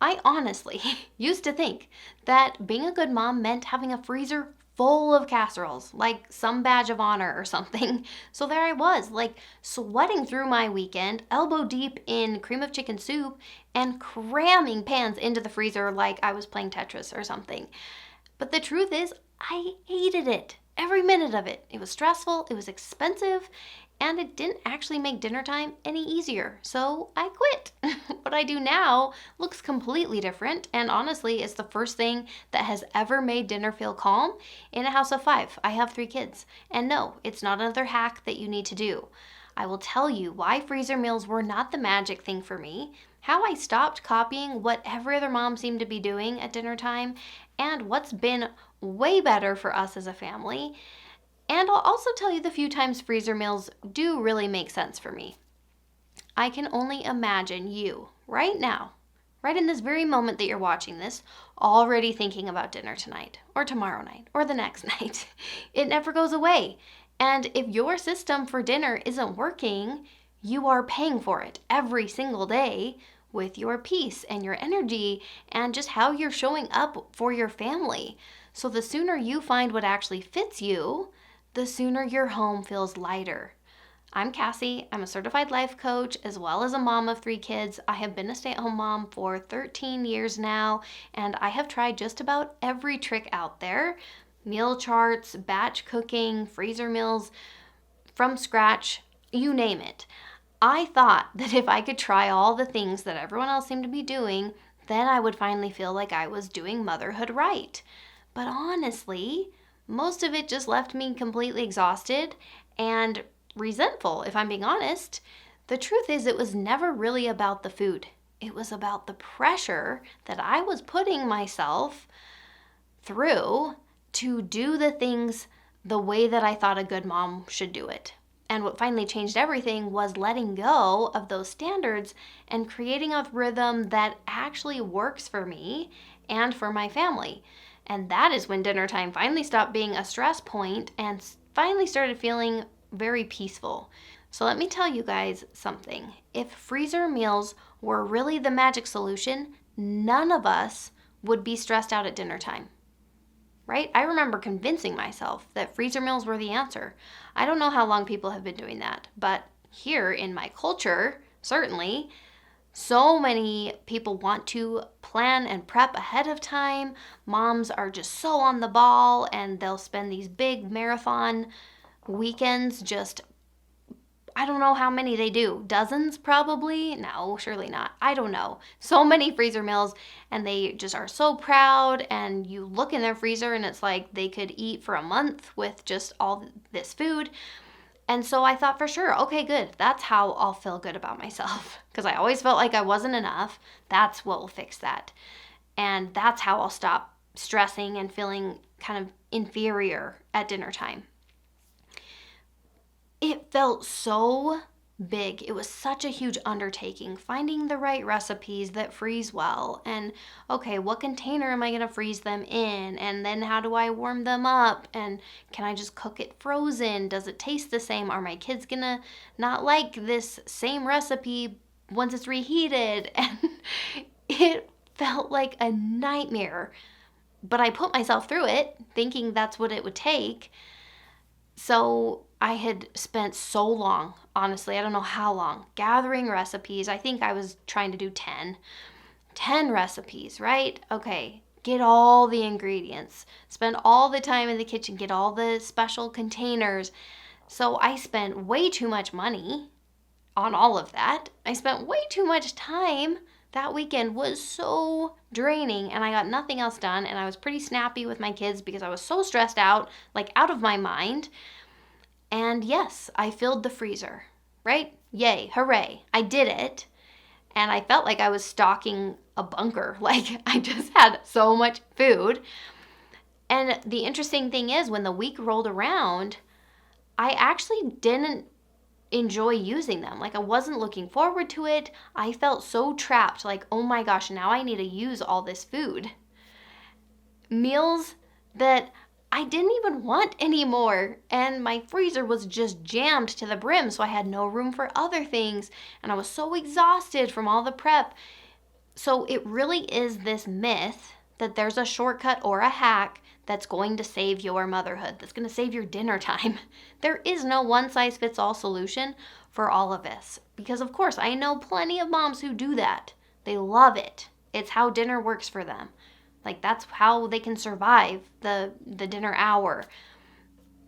I honestly used to think that being a good mom meant having a freezer full of casseroles, like some badge of honor or something. So there I was, like sweating through my weekend, elbow deep in cream of chicken soup, and cramming pans into the freezer like I was playing Tetris or something. But the truth is, I hated it. Every minute of it. It was stressful, it was expensive, and it didn't actually make dinner time any easier. So I quit. What I do now looks completely different, and honestly, it's the first thing that has ever made dinner feel calm in a house of five. I have 3 kids. And no, it's not another hack that you need to do. I will tell you why freezer meals were not the magic thing for me, how I stopped copying what every other mom seemed to be doing at dinner time, and what's been way better for us as a family. And I'll also tell you the few times freezer meals do really make sense for me. I can only imagine you, right now, right in this very moment that you're watching this, already thinking about dinner tonight, or tomorrow night, or the next night. It never goes away. And if your system for dinner isn't working, you are paying for it every single day with your peace and your energy and just how you're showing up for your family. So the sooner you find what actually fits you, the sooner your home feels lighter. I'm Cassie. I'm a certified life coach as well as a mom of 3 kids. I have been a stay-at-home mom for 13 years now, and I have tried just about every trick out there. Meal charts, batch cooking, freezer meals from scratch, you name it. I thought that if I could try all the things that everyone else seemed to be doing, then I would finally feel like I was doing motherhood right. But honestly, most of it just left me completely exhausted and resentful, if I'm being honest. The truth is, it was never really about the food. It was about the pressure that I was putting myself through to do the things the way that I thought a good mom should do it. And what finally changed everything was letting go of those standards and creating a rhythm that actually works for me and for my family. And that is when dinner time finally stopped being a stress point and finally started feeling very peaceful. So let me tell you guys something. If freezer meals were really the magic solution, none of us would be stressed out at dinner time. Right? I remember convincing myself that freezer meals were the answer. I don't know how long people have been doing that, but here in my culture, certainly, so many people want to plan and prep ahead of time. Moms are just so on the ball and they'll spend these big marathon weekends just, I don't know how many they do. Dozens probably? No, surely not. I don't know. So many freezer meals, and they just are so proud. And you look in their freezer and it's like they could eat for a month with just all this food. And so I thought for sure, okay, good. That's how I'll feel good about myself. Because I always felt like I wasn't enough. That's what will fix that. And that's how I'll stop stressing and feeling kind of inferior at dinner time. It felt so big. It was such a huge undertaking, finding the right recipes that freeze well. And okay, what container am I going to freeze them in? And then how do I warm them up? And can I just cook it frozen? Does it taste the same? Are my kids going to not like this same recipe once it's reheated? And it felt like a nightmare. But I put myself through it thinking that's what it would take. So I had spent so long, honestly, I don't know how long, gathering recipes. I think I was trying to do 10 recipes, right? Okay, get all the ingredients, spend all the time in the kitchen, get all the special containers. So I spent way too much money on all of that. I spent way too much time. That weekend was so draining and I got nothing else done, and I was pretty snappy with my kids because I was so stressed out, like out of my mind. And yes, I filled the freezer, right? Yay, hooray, I did it. And I felt like I was stocking a bunker. Like I just had so much food. And the interesting thing is, when the week rolled around, I actually didn't enjoy using them. Like I wasn't looking forward to it. I felt so trapped, like, oh my gosh, now I need to use all this food. Meals that I didn't even want anymore, and my freezer was just jammed to the brim, so I had no room for other things, and I was so exhausted from all the prep. So it really is this myth that there's a shortcut or a hack that's going to save your motherhood, that's going to save your dinner time. There is no one size fits all solution for all of this. Because, of course, I know plenty of moms who do that. They love it. It's how dinner works for them. Like, that's how they can survive the dinner hour.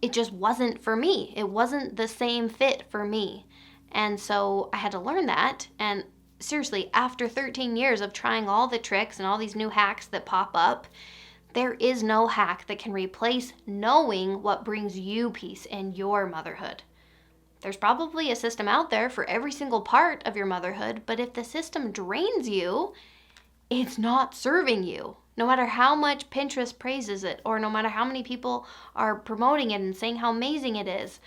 It just wasn't for me. It wasn't the same fit for me. And so I had to learn that. And seriously, after 13 years of trying all the tricks and all these new hacks that pop up, there is no hack that can replace knowing what brings you peace in your motherhood. There's probably a system out there for every single part of your motherhood, but if the system drains you, it's not serving you. No matter how much Pinterest praises it, or no matter how many people are promoting it and saying how amazing it is.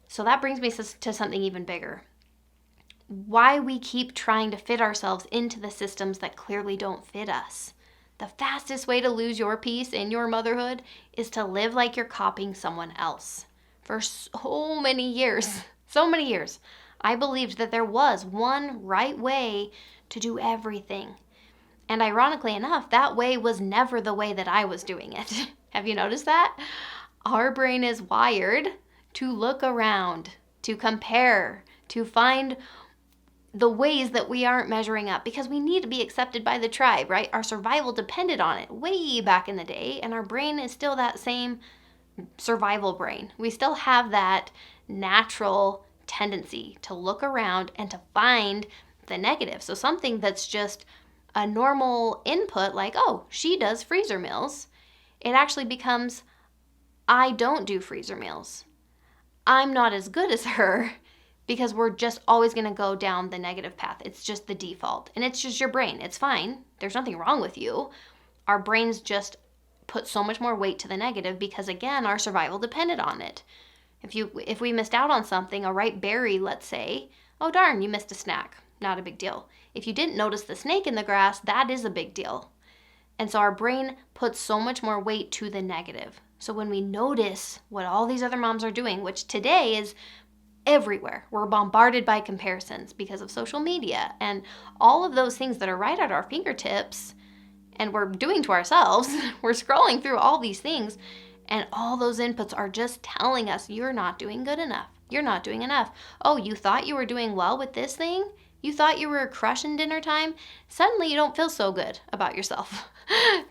So that brings me to something even bigger. Why we keep trying to fit ourselves into the systems that clearly don't fit us. The fastest way to lose your peace in your motherhood is to live like you're copying someone else. For so many years, I believed that there was one right way to do everything. And ironically enough, that way was never the way that I was doing it. Have you noticed that? Our brain is wired to look around, to compare, to find the ways that we aren't measuring up because we need to be accepted by the tribe, right? Our survival depended on it way back in the day, and our brain is still that same survival brain. We still have that natural tendency to look around and to find the negative. So something that's just a normal input, like, oh, she does freezer meals, it actually becomes, I don't do freezer meals. I'm not as good as her, because we're just always going to go down the negative path. It's just the default. And it's just your brain. It's fine. There's nothing wrong with you. Our brains just put so much more weight to the negative because, again, our survival depended on it. If we missed out on something, a ripe berry, let's say, oh darn, you missed a snack. Not a big deal. If you didn't notice the snake in the grass, that is a big deal. And so our brain puts so much more weight to the negative. So when we notice what all these other moms are doing, which today is everywhere, we're bombarded by comparisons because of social media and all of those things that are right at our fingertips, and we're doing to ourselves. We're scrolling through all these things, and all those inputs are just telling us you're not doing good enough. You're not doing enough. Oh, you thought you were doing well with this thing? You thought you were crushing dinner time? Suddenly you don't feel so good about yourself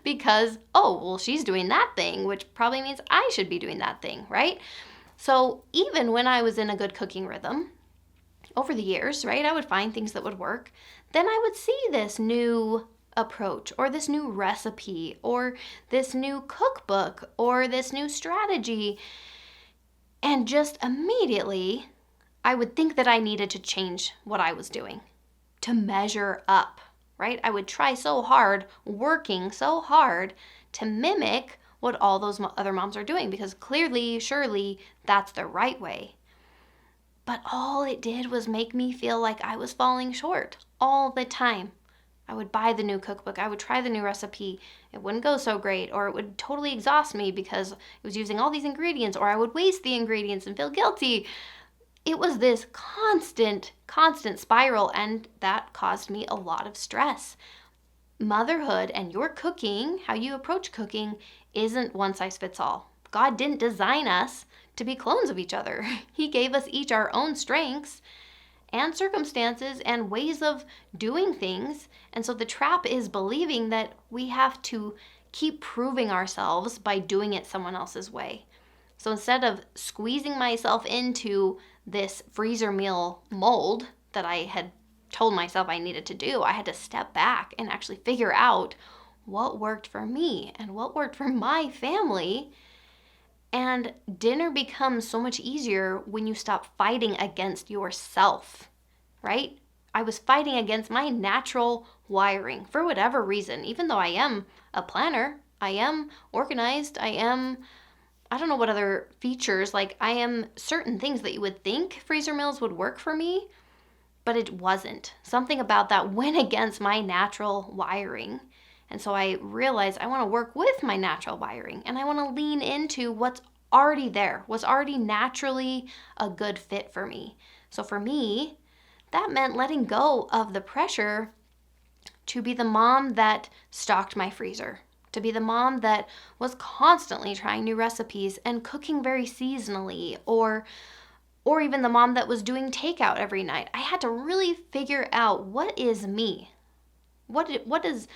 because, oh, well, she's doing that thing, which probably means I should be doing that thing, right? So even when I was in a good cooking rhythm over the years, right, I would find things that would work. Then I would see this new approach or this new recipe or this new cookbook or this new strategy. And just immediately, I would think that I needed to change what I was doing to measure up, right? I would try so hard, working so hard to mimic what all those other moms are doing because clearly, surely, that's the right way. But all it did was make me feel like I was falling short all the time. I would buy the new cookbook, I would try the new recipe, it wouldn't go so great, or it would totally exhaust me because it was using all these ingredients, or I would waste the ingredients and feel guilty. It was this constant spiral, and that caused me a lot of stress. Motherhood and your cooking, how you approach cooking, isn't one size fits all. God didn't design us to be clones of each other. He gave us each our own strengths and circumstances and ways of doing things. And so the trap is believing that we have to keep proving ourselves by doing it someone else's way. So instead of squeezing myself into this freezer meal mold that I had told myself I needed to do, I had to step back and actually figure out what worked for me and what worked for my family. And dinner becomes so much easier when you stop fighting against yourself, right? I was fighting against my natural wiring for whatever reason. Even though I am a planner, I am organized, I don't know what other features, like I am certain things that you would think freezer meals would work for me, but it wasn't. Something about that went against my natural wiring. And so I realized I want to work with my natural wiring and I want to lean into what's already there, what's already naturally a good fit for me. So for me, that meant letting go of the pressure to be the mom that stocked my freezer, to be the mom that was constantly trying new recipes and cooking very seasonally, or even the mom that was doing takeout every night. I had to really figure out, what is me? What does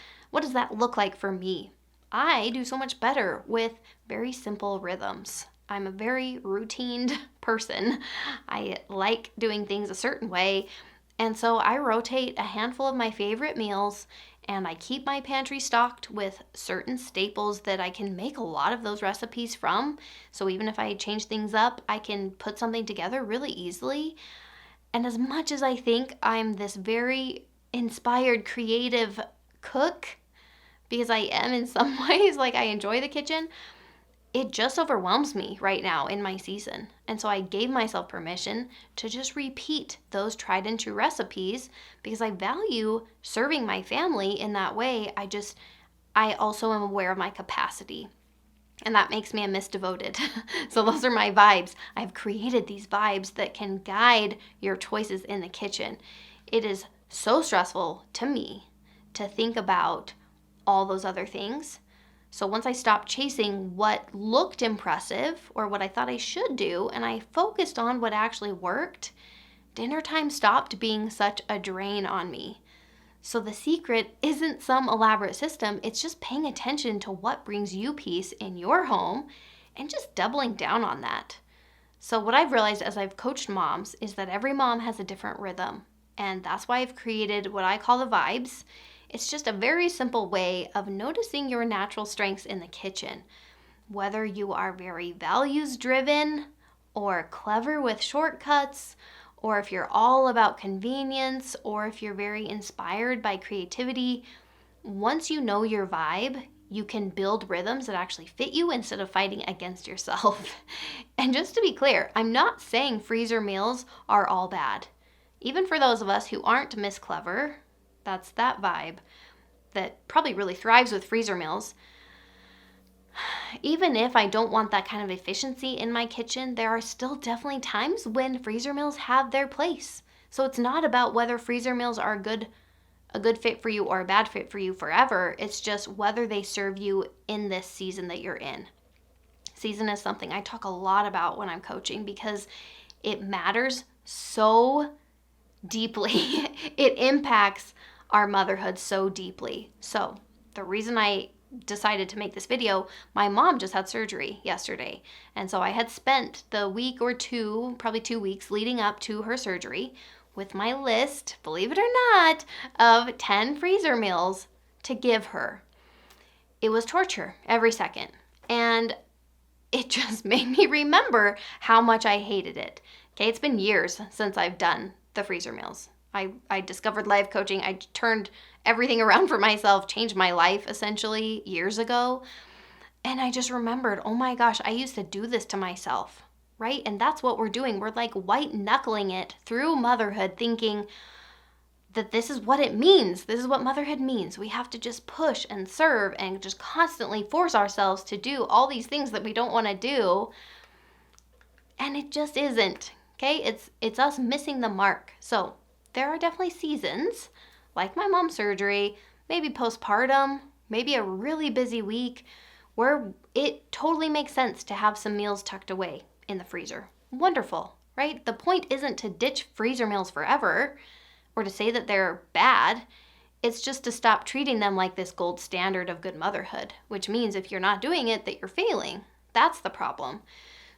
that look like for me? I do so much better with very simple rhythms. I'm a very routined person. I like doing things a certain way. And so I rotate a handful of my favorite meals, and I keep my pantry stocked with certain staples that I can make a lot of those recipes from. So even if I change things up, I can put something together really easily. And as much as I think I'm this very inspired, creative cook, because I am in some ways, like I enjoy the kitchen, it just overwhelms me right now in my season. And so I gave myself permission to just repeat those tried and true recipes because I value serving my family in that way. I also am aware of my capacity. And that makes me a Miss Devoted. So those are my vibes. I've created these vibes that can guide your choices in the kitchen. It is so stressful to me to think about all those other things. So once I stopped chasing what looked impressive or what I thought I should do, and I focused on what actually worked, dinner time stopped being such a drain on me. So the secret isn't some elaborate system, it's just paying attention to what brings you peace in your home and just doubling down on that. So what I've realized as I've coached moms is that every mom has a different rhythm. And that's why I've created what I call the vibes. It's just a very simple way of noticing your natural strengths in the kitchen. Whether you are very values driven or clever with shortcuts, or if you're all about convenience, or if you're very inspired by creativity, once you know your vibe, you can build rhythms that actually fit you instead of fighting against yourself. And just to be clear, I'm not saying freezer meals are all bad. Even for those of us who aren't Miss Clever, that's that vibe that probably really thrives with freezer meals. Even if I don't want that kind of efficiency in my kitchen, there are still definitely times when freezer meals have their place. So it's not about whether freezer meals are a good fit for you or a bad fit for you forever. It's just whether they serve you in this season that you're in. Season is something I talk a lot about when I'm coaching because it matters so deeply. It impacts our motherhood so deeply. So the reason I decided to make this video, my mom just had surgery yesterday. And so I had spent the week or two, probably 2 weeks leading up to her surgery with my list, believe it or not, of 10 freezer meals to give her. It was torture every second. And it just made me remember how much I hated it. Okay, it's been years since I've done the freezer meals. I discovered life coaching. I turned everything around for myself, changed my life essentially years ago. And I just remembered, oh my gosh, I used to do this to myself, right? And that's what we're doing. We're like white-knuckling it through motherhood, thinking that this is what it means. This is what motherhood means. We have to just push and serve and just constantly force ourselves to do all these things that we don't want to do. And it just isn't, okay? It's us missing the mark. So there are definitely seasons, like my mom's surgery, maybe postpartum, maybe a really busy week, where it totally makes sense to have some meals tucked away in the freezer. Wonderful, right? The point isn't to ditch freezer meals forever or to say that they're bad. It's just to stop treating them like this gold standard of good motherhood, which means if you're not doing it, that you're failing. That's the problem.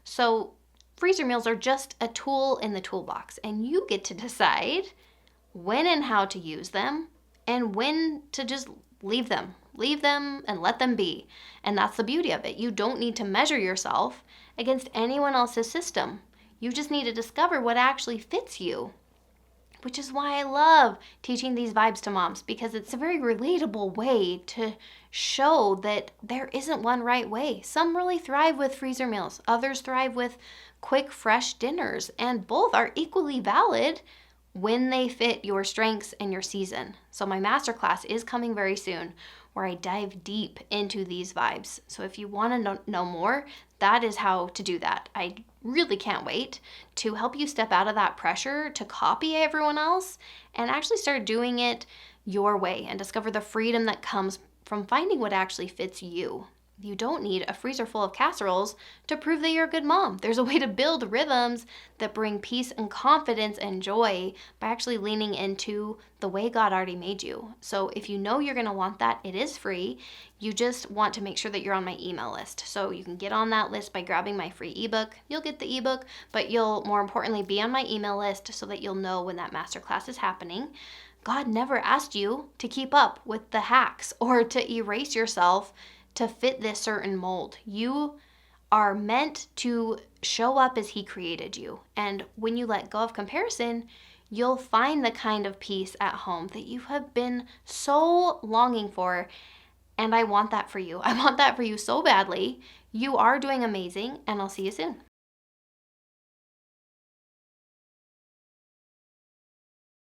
So freezer meals are just a tool in the toolbox, and you get to decide when and how to use them and when to just leave them and let them be. And that's the beauty of it. You don't need to measure yourself against anyone else's system. You just need to discover what actually fits you, which is why I love teaching these vibes to moms, because it's a very relatable way to show that there isn't one right way. Some really thrive with freezer meals. Others thrive with quick, fresh dinners, and both are equally valid when they fit your strengths and your season. So my masterclass is coming very soon, where I dive deep into these vibes. So if you want to know more, that is how to do that. I really can't wait to help you step out of that pressure to copy everyone else and actually start doing it your way and discover the freedom that comes from finding what actually fits you. You don't need a freezer full of casseroles to prove that you're a good mom. There's a way to build rhythms that bring peace and confidence and joy by actually leaning into the way God already made you. So if you know you're going to want that, it is free. You just want to make sure that you're on my email list. So you can get on that list by grabbing my free ebook. You'll get the ebook, but you'll more importantly be on my email list so that you'll know when that masterclass is happening. God never asked you to keep up with the hacks or to erase yourself to fit this certain mold. You are meant to show up as He created you. And when you let go of comparison, you'll find the kind of peace at home that you have been so longing for. And I want that for you. I want that for you so badly. You are doing amazing, and I'll see you soon.